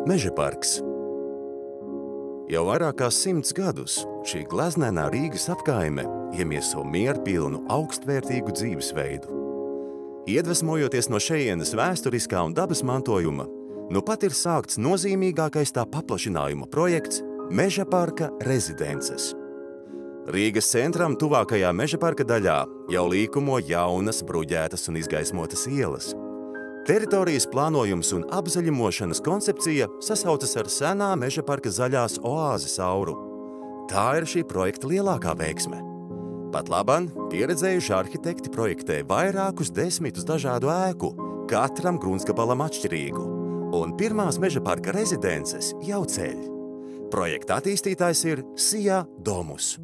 Mežaparks. Jau vairāk kā 100 gadus šī gleznainā Rīgas apkaime iemieso mierpilnu, augstvērtīgu dzīvesveidu. Iedvesmojoties no šejienes vēsturiskā un dabas mantojuma, nu pat ir sākts nozīmīgākais tā paplašinājuma projekts Mežaparka rezidences. Rīgas centram tuvākajā Mežaparka daļā jau līkumo jaunas, bruģētas un izgaismotas ielas. Teritorijas plānojums un apzaļumošanas koncepcija sasaucas ar senā Mežaparka zaļās oāzes auru. Tā ir šī projekta lielākā veiksme. Pat labam pieredzējuši arhitekti projektē vairākus desmitus dažādu ēku, katram gruntsgabalam atšķirīgu, un pirmās Mežaparka rezidences jau ceļ. Projekta attīstītājs ir Sija Domus.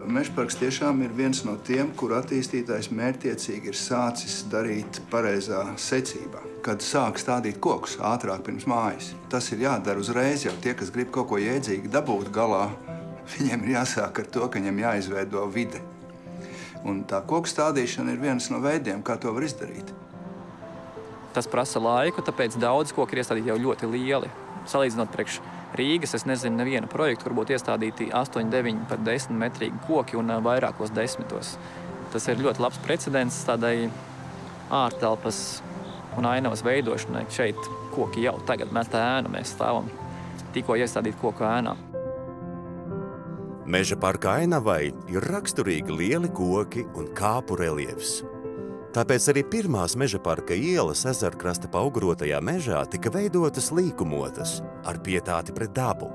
Mežaparks tiešām ir viens no tiem, kur attīstītājs mērķtiecīgi ir sācis darīt pareizā secībā. Kad sāk stādīt kokus ātrāk pirms mājas. Tas ir jādara uzreiz, jau tie, kas grib kaut ko jēdzīgi dabūt galā, viņiem ir jāsāk ar to, ka viņiem jāizveido vide. Un tā koku stādīšana ir viens no veidiem, kā to var izdarīt. Tas prasa laiku, tāpēc daudz koki ir iestādīti jau ļoti lieli. Salīdzinot priekš Rīgas, es nezinu nevienu projektu, kur būtu iestādīti 8, 9, pat 10 metrīgi koki un vairākos desmitos. Tas ir ļoti labs precedents tādai ārtelpas un ainavas veidošanai. Šeit koki jau tagad met ēnu, mēs stāvam tikko iestādīt koku ēnā. Mežaparka ainavai ir raksturīgi lieli koki un kāpu reliefs. Tāpēc arī pirmās Mežaparka ielas ezerkrasta paugurotajā mežā tika veidotas līkumotas ar pietāti pret dabu.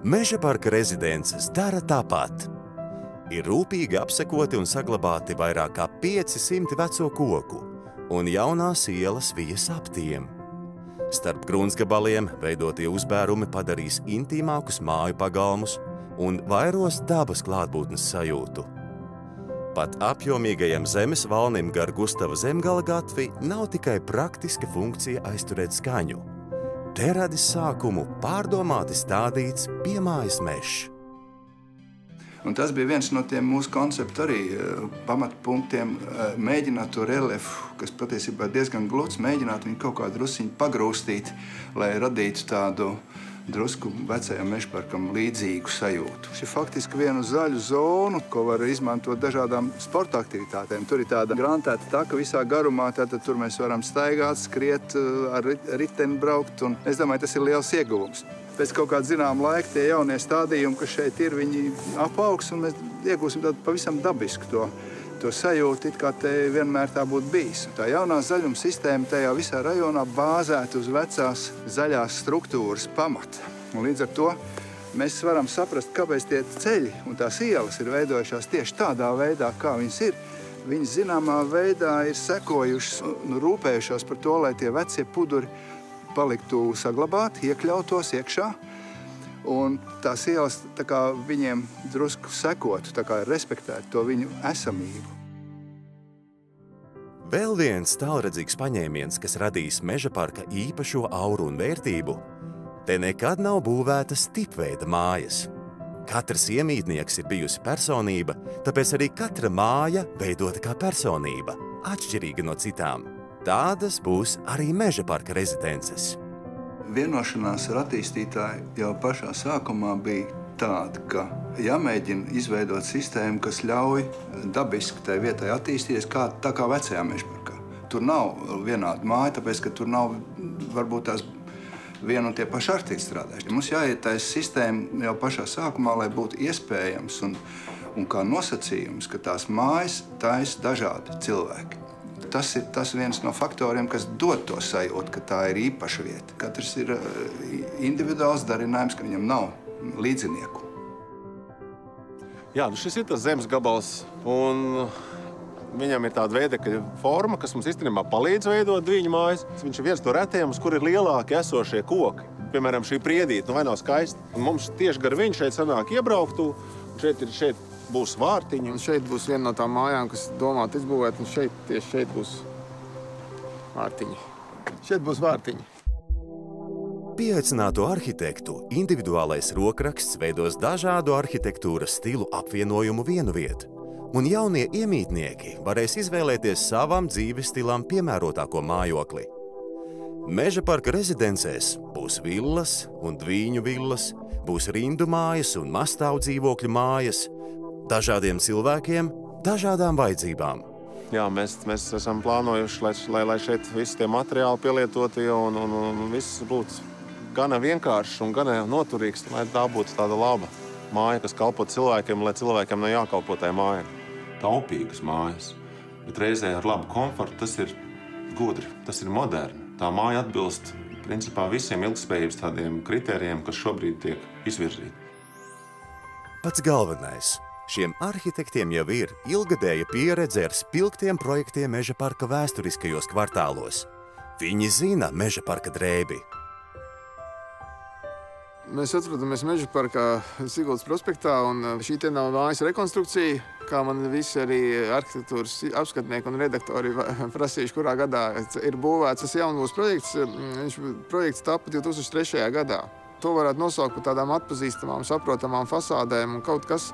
Mežaparka rezidences dara tāpat. Ir rūpīgi apsekoti un saglabāti vairāk kā 500 veco koku, un jaunās ielas vijas ap tiem. Starp gruntsgabaliem veidotie uzbērumi padarīs intīmākus māju pagalmus un vairos dabas klātbūtnes sajūtu. Pat apjomīgajam zemes valnim gar Gustava Zemgala gatvi nav tikai praktiska funkcija aizturēt skaņu. Te radis sākumu pārdomāti stādīts piemājas mežs. Un tas bija viens no tiem mūsu konceptu arī pamatpunktiem, mēģināt to reliefu, kas patiesībā ir diezgan gluds, mēģināt viņu kaut kā drusiņu pagrūstīt, lai radītu tādu drusku vecajam Mežaparkam līdzīgu sajūtu. Šī ir faktiski vienu zaļu zonu, ko var izmantot dažādām sporta aktivitātēm. Tur ir tāda grantēta taka visā garumā, tātad tur mēs varam staigāt, skriet, ar riteni braukt, un es domāju, tas ir liels ieguvums. Pēc kaut kāda zināma laika tie jaunie stādījumi, kas šeit ir, viņi apaugs, un mēs iegūsim tādu pavisam dabisku to sajūtu, it kā te vienmēr tā būtu bijis. Tā jaunā zaļuma sistēma tajā visā rajonā bāzēta uz vecās zaļās struktūras pamata. Un līdz ar to mēs varam saprast, kāpēc tie ceļi un tās ielas ir veidojušās tieši tādā veidā, kā viņas ir. Viņas zināmā veidā ir sekojušas un rūpējušās par to, lai tie vecie puduri paliktu saglabāti, iekļautos iekšā. Un tās ielas tā kā viņiem drusku sekotu, tā kā respektētu to viņu esamību. Vēl viens tālredzīgs paņēmiens, kas radīs Mežaparka īpašo auru un vērtību, te nekad nav būvētas tipveida mājas. Katrs iemītnieks ir bijusi personība, tāpēc arī katra māja veidota kā personība, atšķirīga no citām. Tādas būs arī Mežaparka rezidences. Vienošanās ar attīstītāju jau pašā sākumā bija tāda, ka jāmēģina izveidot sistēmu, kas ļauj dabiski tai vietai attīstīties tā kā vecajā Mežaparkā. Tur nav vienāda māja, tāpēc, ka tur nav varbūt tās viena un tie paši arhitekti strādājuši. Mums jāietaisa sistēma jau pašā sākumā, lai būtu iespējams un kā nosacījums, ka tās mājas taisa dažādi cilvēki. Tas ir viens no faktoriem, kas dod to sajūtu, ka tā ir īpaša vieta. Katrs ir individuāls darinājums, ka viņam nav līdzinieku. Jā, šis ir tas zemes gabals, un viņam ir tāda veidekļa forma, kas mums īstenībā palīdz veidot dviņu mājas. Viņš ir viens no retiem, uz kur ir lielāki esošie koki. Piemēram, šī priedīte, vai nav skaista. Un mums tieši gar viņu šeit sanāk iebrauktu, un šeit būs vārtiņi. Un šeit būs viena no tām mājām, kas domāt izbūvēt, un tieši šeit būs vārtiņi. Šeit būs vārtiņi. Pieaicināto arhitektu individuālais rokraksts veidos dažādu arhitektūras stilu apvienojumu vienu vietu, un jaunie iemītnieki varēs izvēlēties savam dzīves stilam piemērotāko mājokli. Meža parka rezidencēs būs villas un dvīņu villas, būs rindu mājas un mastāvu dzīvokļu mājas, dažādiem cilvēkiem, dažādām vajadzībām. Jā, mēs esam plānojuši, lai šeit visi tie materiāli pielietotie un viss būtu gana vienkāršs un gana noturīgs, lai tā būtu tāda laba māja, kas kalpo cilvēkiem, lai cilvēkiem nav jākalpo tai mājai. Taupīgas mājas, bet reizē ar labu komfortu, tas ir gudri, tas ir moderni. Tā māja atbilst principā visiem ilgspējības tādiem kritērijiem, kas šobrīd tiek izvirzīti. Pats galvenais. Šiem arhitektiem jau ir ilgadēja pieredze ar spilgtiem projektiem Meža parka vēsturiskajos kvartālos. Viņi zina Meža parka drēbi. Mēs atrodamies Meža parkā Siguldas prospektā, un šī te nav mājas rekonstrukcija, kā man visi arī arhitektūras apskatnieki un redaktori prasījuši, kurā gadā ir būvēts tas jaunbūves projekts. Projekts tapa 2003. gadā. To varētu nosaukt par tādām atpazīstamām, saprotamām fasādēm, un kaut kas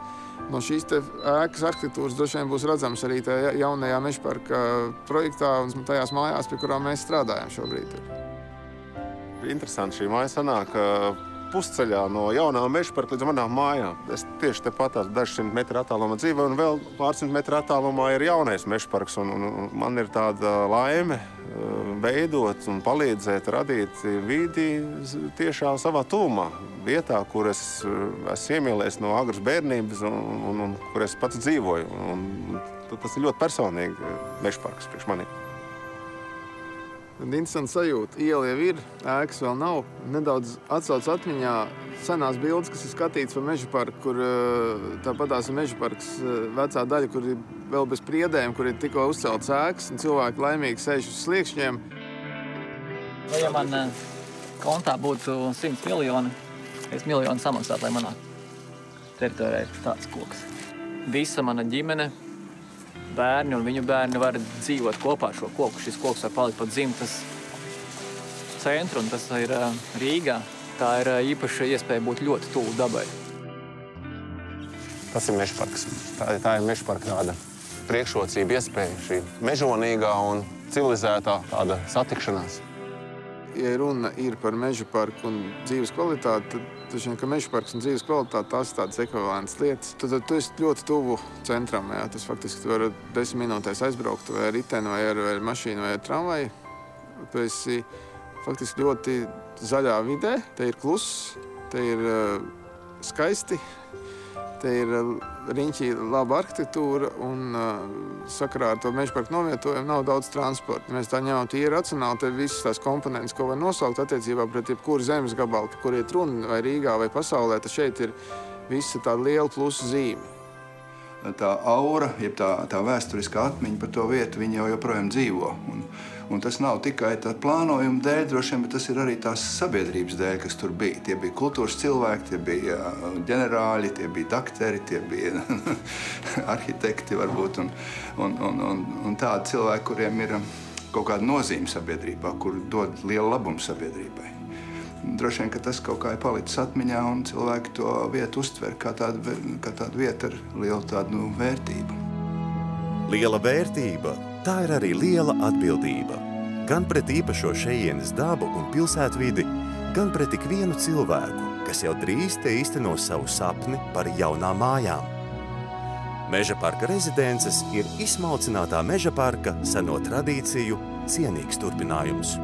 no šīs te ēkas arhitektūras droši vien būs redzams arī tajā jaunajā Meža parka projektā un tajās mājās, pie kurām mēs strādājam šobrīd. Interesanti šī māja sanāk pusceļā no jaunā Meža parka līdz manām mājām. Es tieši tepat dažu simt metru attālumā dzīvoju, un vēl pārsimt metru attālumā ir jaunais Meža parks, un man ir tāda laime veidot un palīdzēt radīt vidi tiešā savā tuvumā, vietā, kur es esmu iemīlējis no agras bērnības un kur es pats dzīvoju. Un tas ir ļoti personīgi Meža parks priekš manī. Interesanti sajūta. Iela jau ir, ēkas vēl nav. Nedaudz atsauc atmiņā senās bildes, kas ir skatīts par Meža parku, kur tāpatās ir Meža parks vecā daļa, kur ir vēl bez priedēm, kur ir tikko uzceltas ēkas, un cilvēki laimīgi sēž uz sliekšņiem. Vai ja man kontā būtu 100 miljoni, es miljonu samaksātu, lai manā teritorijā ir tāds koks. Visa mana ģimene, bērni un viņu bērni var dzīvot kopā ar šo koku. Šis koks var palikt pat dzimtas centru, un tas ir Rīgā. Tā ir īpaša iespēja būt ļoti tuvu dabai. Tas ir Meža parks. Tā ir Meža parka tāda priekšrocība, iespēja, šī mežonīgā un civilizētā tāda satikšanās. Ja runa ir par Meža parku un dzīves kvalitāti, tad šķiet, ka Meža parks un dzīves kvalitāte tās ir tādas ekvivalentas lietas. Tad tu esi ļoti tuvu centram. Jā. Tas faktiski tu vari 10 minūtēs aizbraukt vai ar riteni, vai ar mašīnu, vai ar tramvaju. Tu esi faktiski ļoti zaļā vidē. Te ir kluss, te ir skaisti, te ir riņķī laba arhitektūra un sakarā ar to Meža parku novietojumu nav daudz transporta. Mēs tā ņemam tīri racionāli, te visas tās komponentes, ko var nosaukt attiecībā pret jebkuru zemes gabalu, par kur iet runa vai Rīgā vai pasaulē, tad šeit ir visa tāda liela plusa zīme. Tā aura, jeb tā vēsturiskā atmiņa par to vietu, viņa jau joprojām dzīvo. Un tas nav tikai tā plānojuma dēļ, droši vien, bet tas ir arī tās sabiedrības dēļ, kas tur bija. Tie bija kultūras cilvēki, tie bija ģenerāļi, tie bija dakteri, tie bija arhitekti varbūt, un tādi cilvēki, kuriem ir kaut kāda nozīme sabiedrībā, kur dod lielu labumu sabiedrībai. Droši vien, ka tas kaut kā ir palicis atmiņā, un cilvēki to vietu uztver kā tādu vietu ar lielu tādu vērtību. Liela vērtība, tā ir arī liela atbildība. Gan pret īpašo šejienes dabu un pilsētvidi, gan pret ikvienu cilvēku, kas jau drīz te īsteno savu sapni par jaunām mājām. Meža parka rezidences ir izsmalcinātā Meža parka seno tradīciju cienīgs turpinājums.